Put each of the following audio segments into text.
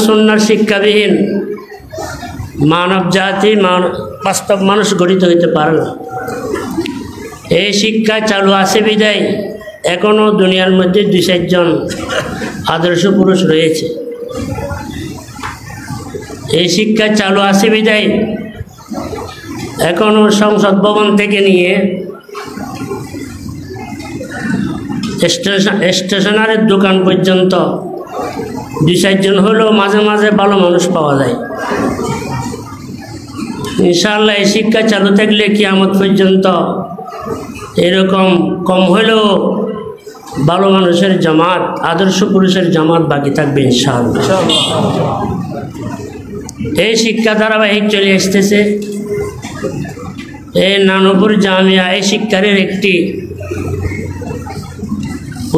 সুন্নাহর শিক্ষাবিহীন মানব জাতি বাস্তব মানুষ গঠিত হইতে পারে না। এই শিক্ষা চালু আছে বিদায় এখনো দুনিয়ার মধ্যে 2-4 জন আদর্শ পুরুষ রয়েছে। এই শিক্ষা চালু আছে বিদায় এখনো সংসদ ভবন থেকে নিয়ে স্টেশনারির দোকান পর্যন্ত 2-4 জন হলেও মাঝে মাঝে ভালো মানুষ পাওয়া যায়। ইনশাআল্লাহ এই শিক্ষা চালু থাকলে কিয়ামত পর্যন্ত এরকম কম হলেও ভালো মানুষের জামাত, আদর্শ পুরুষের জামাত বাকি থাকবে ইনশাআল্লাহ। এই শিক্ষা ধারাবাহিক চলে আসতেছে। এই নানুপুর জামিয়া এই শিক্ষার একটি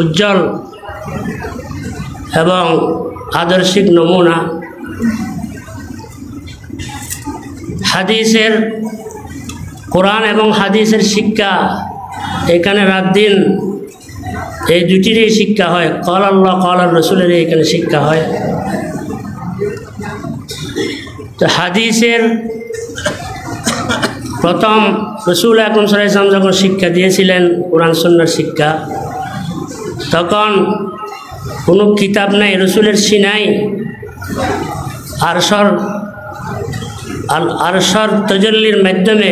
উজ্জ্বল এবং আদর্শিক নমুনা। হাদিসের কোরআন এবং হাদিসের শিক্ষা এখানে রাত দিন এই দুটিরই শিক্ষা হয়। ক্বাল আল্লাহ ক্বাল রাসূলের এখানে শিক্ষা হয়। তো হাদিসের প্রথম রাসূল আকরাম সাল্লাল্লাহু আলাইহি ওয়াসাল্লাম যখন শিক্ষা দিয়েছিলেন কোরআন সুন্নাহর শিক্ষা, তখন কোনো কিতাব নাই, রসুলের সিনাই আরশর তজল্লির মাধ্যমে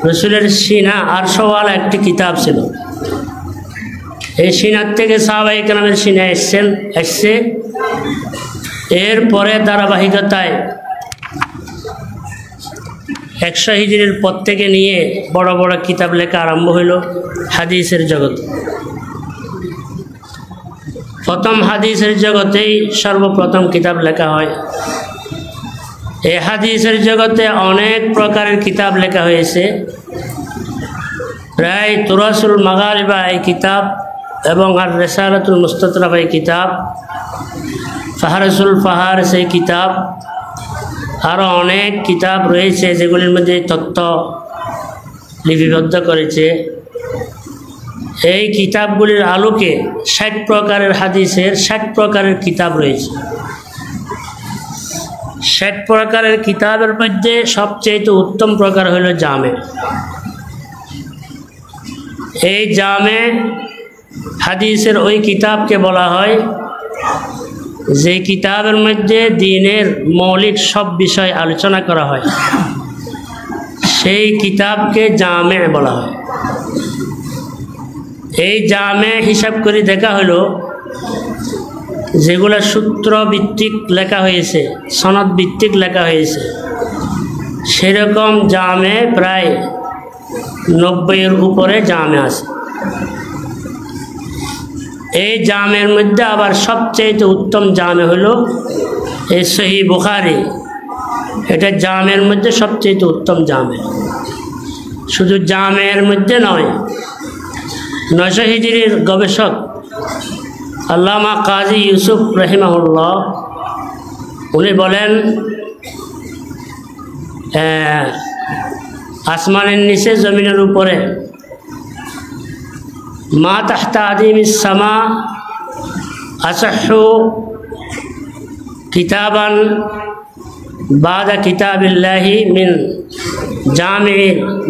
রসুলের সিনা আরশওয়ালা একটি কিতাব ছিল। এই সিনার থেকে সাহাবায়ে কেরামের সিনা এসছে। এরপরে ধারাবাহিকতায় 100 হিজরির পর থেকে নিয়ে বড় বড় কিতাব লেখা আরম্ভ হইল হাদিসের জগতে। প্রথম হাদিসের জগতেই সর্বপ্রথম কিতাব লেখা হয়। এই হাদিসের জগতে অনেক প্রকারের কিতাব লেখা হয়েছে। প্রায় তুরাসুল মাগারিবা এই কিতাব এবং আর রিসালাতুল মুস্তাতরাফ এই কিতাব, ফাহারসুল ফাহার সেই কিতাব, আরও অনেক কিতাব রয়েছে যেগুলির মধ্যে তথ্য লিপিবদ্ধ করেছে। এই কিতাবগুলির আলোকে 60 প্রকারের হাদিসের 60 প্রকারের কিতাব রয়েছে। 60 প্রকারের কিতাবের মধ্যে সবচেয়ে উত্তম প্রকার হলো জামে। এই জামে হাদিসের ওই কিতাবকে বলা হয় যে কিতাবের মধ্যে দ্বীনের মৌলিক সব বিষয় আলোচনা করা হয়, সেই কিতাবকে জামে বলা হয়। এই জামে হিসাব করে দেখা হলো যেগুলো সূত্র ভিত্তিক লেখা হয়েছে, সনদ ভিত্তিক লেখা হয়েছে, সেরকম জামে প্রায় 90-এর উপরে জামে আছে। এই জামের মধ্যে আবার সবচেয়ে উত্তম জামে হলো এই সহিহ বুখারী। এটা জামের মধ্যে সবচেয়ে উত্তম জামে। শুধু জামের মধ্যে নয়, 900 হিজরির গবেষক আল্লামা কাজী ইউসুফ রহিমাহুল্লাহ উনি বলেন আসমানের নিচে জমিনের উপরে মা তাহতা আদিমিস সামা আসহু কিতাবান বাদা কিতাবিল্লাহি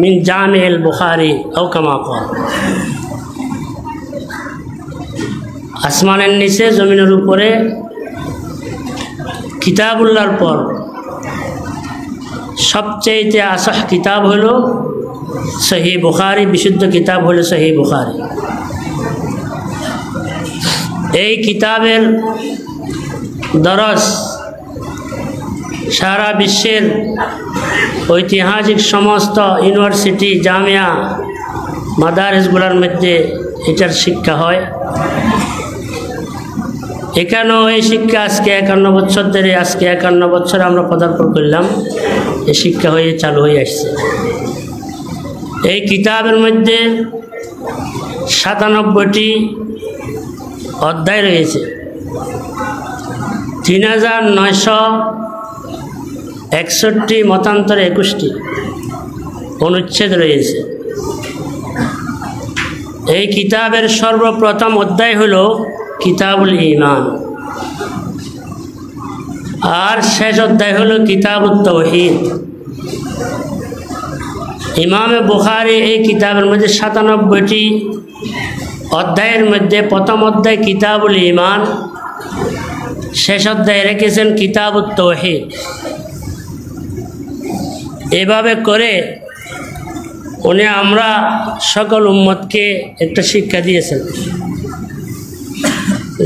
মিন জামিল বুখারী আও কামা ক্বাল। আসমানের নিচে জমিনের উপরে কিতাবুল্লাহর পর সবচেয়ে আসহ কিতাব হলো সহিহ বুখারী, বিশুদ্ধ কিতাব হলো সহিহ বুখারী। এই কিতাবের দরস সারা বিশ্বের ঐতিহাসিক সমস্ত ইউনিভার্সিটি, জামিয়া, মাদারিসগুলোর মধ্যে এটার শিক্ষা হয়। এখানেও এই শিক্ষা আজকে 51 বছর ধরে, আজকে 51 বছর আমরা পদার্পণ করলাম, এই শিক্ষা হয়ে চালু হয়ে আসছে। এই কিতাবের মধ্যে 97টি অধ্যায় রয়েছে, 3961টি মতান্তরে 21টি অনুচ্ছেদ রয়েছে। এই কিতাবের সর্বপ্রথম অধ্যায় হলো কিতাবুল ঈমান। আর শেষ অধ্যায় হলো কিতাবুত তাওহীদ। ইমামে বুখারী এই কিতাবের মধ্যে ৯৭টি অধ্যায়ের মধ্যে প্রথম অধ্যায় কিতাবুল ঈমান, শেষ অধ্যায়ে রেখেছেন কিতাবুত তাওহীদ। এভাবে করে উনি আমরা সকল উম্মতকে একটা শিক্ষা দিয়েছেন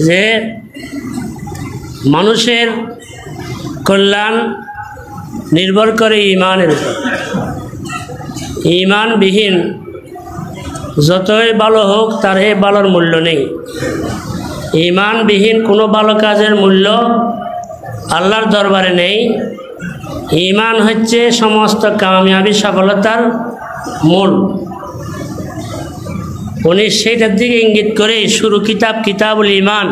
যে মানুষের কল্যাণ নির্ভর করে ঈমানের উপর। ঈমানবিহীন যতই ভালো হোক তার এই ভালোর মূল্য নেই। ঈমানবিহীন কোনো ভালো কাজের মূল্য আল্লাহর দরবারে নেই। ঈমান হচ্ছে সমস্ত কামিয়াবি সফলতার মূল। উনি সেইটার দিকে ইঙ্গিত করে শুরু কিতাব কিতাবুল ঈমান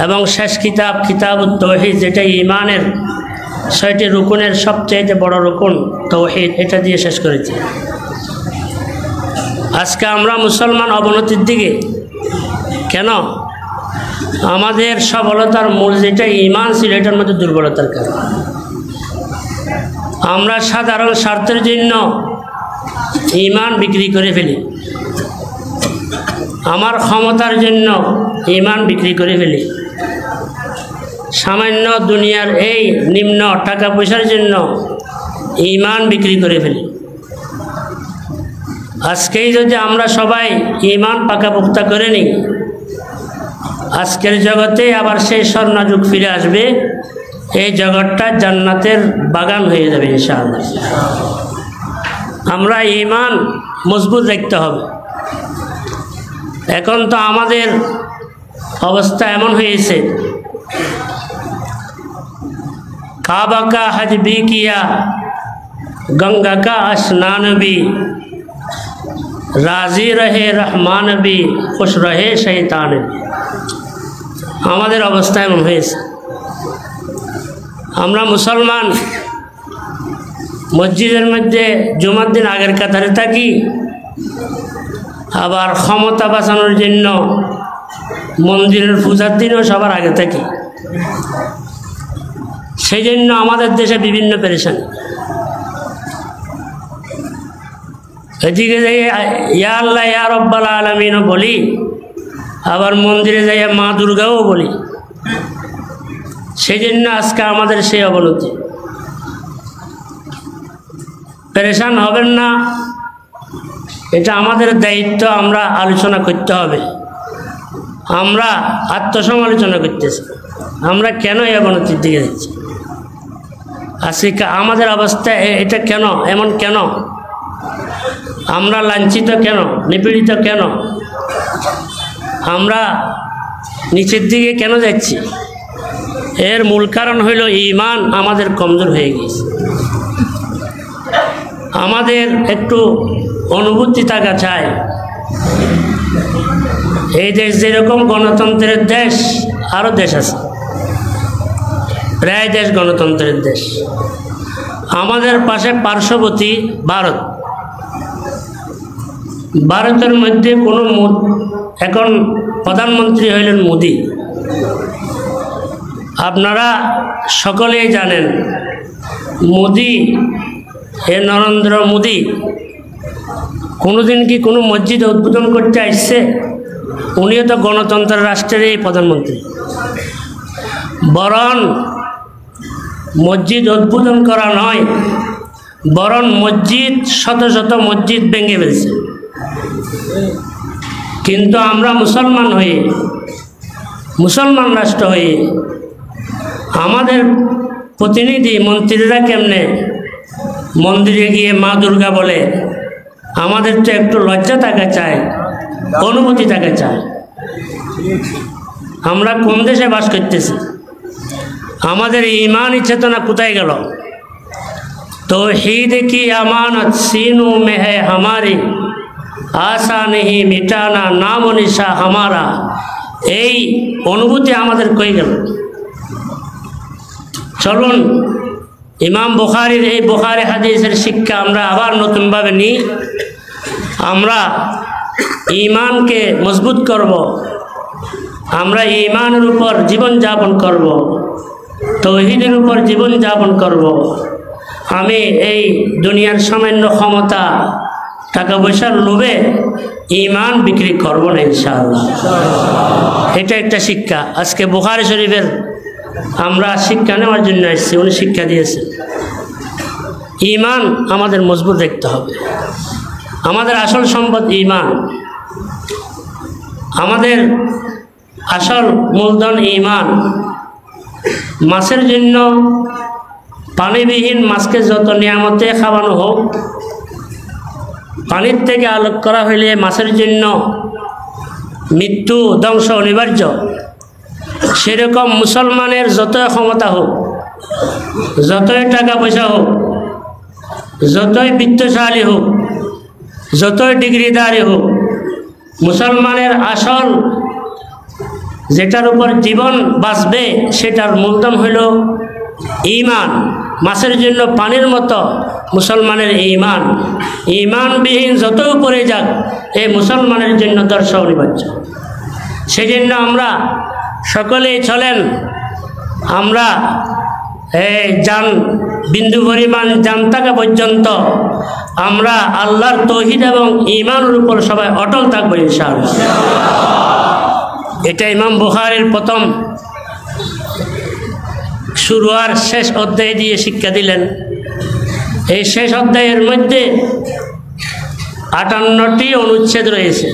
এবং শেষ কিতাব কিতাবুত তাওহীদ, যেটা ঈমানের ৬টি রুকুনের সবচেয়ে বড় রুকুন তাওহীদ, এটা দিয়ে শেষ করেছে। আজকে আমরা মুসলমান অবনতির দিকে কেন? আমাদের সফলতার মূল যেটা ঈমান ছিল এটার মধ্যে দুর্বলতার কারণ। আমরা সাধারণ স্বার্থের জন্য ঈমান বিক্রি করে ফেলি, আমার ক্ষমতার জন্য ঈমান বিক্রি করে ফেলি, সামান্য দুনিয়ার এই নিম্ন টাকা পয়সার জন্য ঈমান বিক্রি করে ফেলি। আজকেই যদি আমরা সবাই ঈমান পাকাপোক্তা করে নিই, আজকের জগতে আবার সেই স্বর্ণযুগ ফিরে আসবে, এই জগৎটা জান্নাতের বাগান হয়ে যাবে ইনশাআল্লাহ। আমরা ঈমান মজবুত রাখতে হবে। এখন তো আমাদের অবস্থা এমন হয়েছে, काबा का हज भी किया, गंगा का स्नान भी, राजी रहे रहमान भी, खुश रहे शैतान भी। আমাদের অবস্থা এমন হয়েছে, আমরা মুসলমান মসজিদের মধ্যে জুমার দিন আগের কাতারে থাকি, আবার ক্ষমতা বাঁচানোর জন্য মন্দিরের পূজার দিনও সবার আগে থাকি। সেই জন্য আমাদের দেশে বিভিন্ন পেরেশানি। এদিকে যাই ইয়া আল্লাহ ইয়া রব্বাল আলামিনও বলি, আবার মন্দিরে যাই মা দুর্গাও বলি। সেই জন্য আজকে আমাদের সেই অবনতি। পেরেশান হবেন না, এটা আমাদের দায়িত্ব। আমরা আলোচনা করতে হবে, আমরা আত্মসমালোচনা করতেছি, আমরা কেন এই অবনতির দিকে যাচ্ছি। আজকে আমাদের অবস্থা এটা কেন, এমন কেন? আমরা লাঞ্ছিত কেন, নিপীড়িত কেন, আমরা নিচের দিকে কেন যাচ্ছি? এর মূল কারণ হইল ঈমান আমাদের কমজোর হয়ে গেছে। আমাদের একটু অনুভূতি থাকা চাই। এই দেশ যেরকম গণতন্ত্রের দেশ, আরও দেশ আছে, প্রায় দেশ গণতন্ত্রের দেশ। আমাদের পাশে পার্শ্ববর্তী ভারত, ভারতের মধ্যে কোনো এখন প্রধানমন্ত্রী হইলেন মোদি। আপনারা সকলেই জানেন মোদি, এ নরেন্দ্র মোদি কোনোদিন কি কোনো মসজিদ উদ্বোধন করতে আসছে? উনিও তো গণতন্ত্রের রাষ্ট্রের এই প্রধানমন্ত্রী। বরং মসজিদ উদ্বোধন করা নয়, বরং মসজিদ শত শত মসজিদ ভেঙে ফেলছে। কিন্তু আমরা মুসলমান হয়ে, মুসলমান রাষ্ট্র হয়ে আমাদের প্রতিনিধি মন্ত্রীরা কেমনে মন্দিরে গিয়ে মা দুর্গা বলে? আমাদের তো একটু লজ্জা থাকা চাই, অনুমতি থাকা চাই। আমরা কোন দেশে বাস করতেছি? আমাদের ঈমানি চেতনা কোথায় গেল? तौहीद की अमानत सीनों में है हमारी, आशा नहीं मिटाना नाम निशा हमारा। এই অনুভূতি আমাদের কই গেল? চলুন ইমাম বুখারীর এই বুখারী হাদিসের শিক্ষা আমরা আবার নতুনভাবে নিই। আমরা ঈমানকে মজবুত করব, আমরা ঈমানের উপর জীবনযাপন করব, তৌহিদের উপর জীবন যাপন করব। আমি এই দুনিয়ার সামান্য ক্ষমতা টাকা পয়সার লোভে ঈমান বিক্রি করব না ইনশাআল্লাহ। এটা একটা শিক্ষা। আজকে বুখারী শরীফের আমরা শিক্ষা নেওয়ার জন্য এসেছি, উনি শিক্ষা দিয়েছে। ঈমান আমাদের মজবুত রাখতে হবে। আমাদের আসল সম্পদ ঈমান, আমাদের আসল মূলধন ঈমান। মাছের জন্য পানিবিহীন মাছকে যত নিয়ামতে খাওয়ানো হোক, পানির থেকে আলোক করা হইলে মাছের জন্য মৃত্যু ধ্বংস অনিবার্য, সেরকম মুসলমানের যতই ক্ষমতা হোক, যতই টাকা পয়সা হোক, যতই বিত্তশালী হোক, যতই ডিগ্রিদারি হোক, মুসলমানের আসল যেটার উপর জীবন বাঁচবে সেটার মূলধন হইল ঈমান। মাছের জন্য পানির মতো মুসলমানের ঈমান। ঈমানবিহীন যত উপরে যাক, এই মুসলমানের জন্য দর্শ অনিবার্য। সেই জন্য আমরা সকলেই চলেন, আমরা জান বিন্দু পরিমাণ জান থাকা পর্যন্ত আমরা আল্লাহর তৌহিদ এবং ঈমানের উপর সবাই অটল থাকবো ইনশাআল্লাহ। এটা ইমাম বুখারীর প্রথম শুরু আর শেষ অধ্যায় দিয়ে শিক্ষা দিলেন। এই শেষ অধ্যায়ের মধ্যে 58টি অনুচ্ছেদ রয়েছে।